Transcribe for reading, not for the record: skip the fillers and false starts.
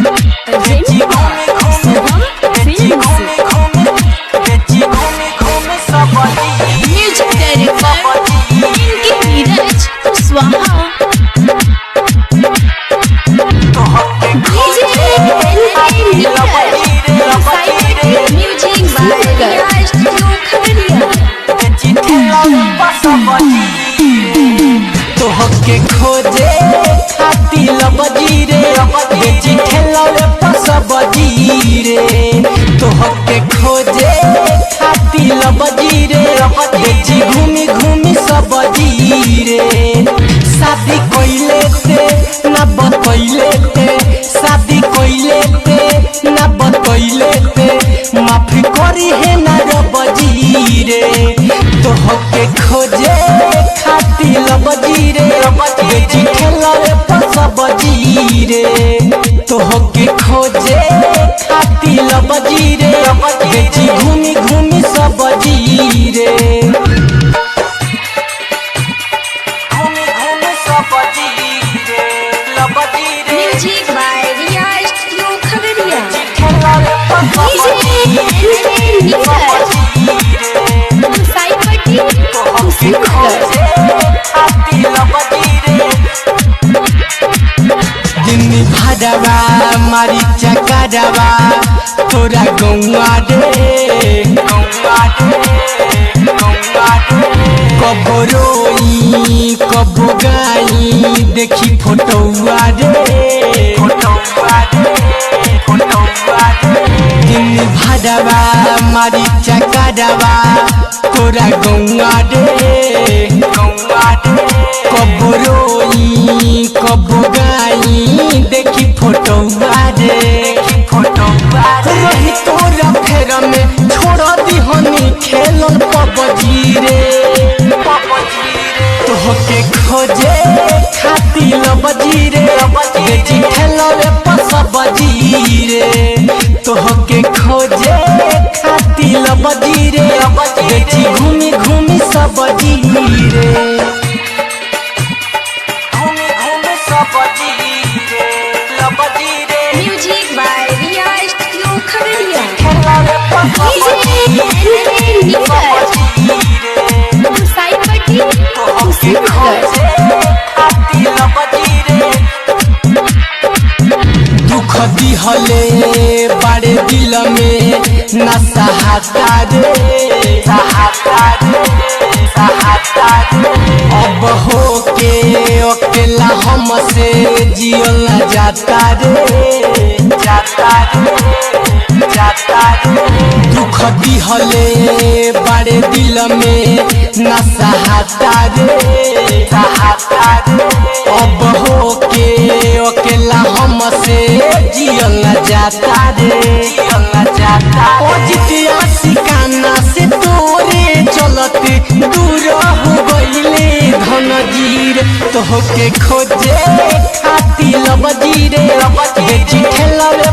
बेची घूमी घूमी बेची घूमी घूमी बेची घूमी घूमी सबजी म्यूजिक डायरेक्टर इनके नीरज कुशवाहा तोहके खोजे खाती लबजी रे बेची खेलावे पसबजी रे तोहके खोजे खाती लबजी रे बेची घूमी घूमी सबजी रे शादी कोइले ते ना बतइले ते शादी कोइले ते ना बतइले ते माफी करी है ना रबजी रे तोहके खोजे खाती लबजी रे बेची खेलावे पसबजी रे तोहके खोजे खाती लबजी रे बेची घूमी घूमी सबजी रे घूमी घूमी सबजी रे लबजी रे music by Riya studio Khagaria खेलावे पसबजी नीरज साईपट्टी कुशीनगर दिनी भाडवा मारी चकरवा तोरा गौआ रे कबो रोई कबो गाई देखी फोटोआ रे दिनी भाडवा मारी चकरवा तोरा गौआ रे कबो रोई कबो गाई देखी फोटोआ रे रही तोरा फेर में छोड़ दिहनी खेलन पबजी रे तोहके खोजे खाती लबजी रे बेची खेलवे पसबजी रे तोहके खोजे खाती लबजी रे बेची घूमी घूमी सबजी रे घूमी घूमी सबजी रे लबजी रे music by Riya studio Khagaria खेलवे पसबजी नीरज साईपट्टी कुशीनगर दुख दिहले बड़े दिल में न सहाता रे अब हो के अकेला हमसे जियल न जाता रे दुख दिहले बड़े दिल में न सहाता रे अब हो के अकेला हमसे जियल न जाता रे ओ जितिया सिकाना से तोरे चलते दूर हो गईले धन जीर तोहके खोजे खाती लबजी रे बेची खेलवे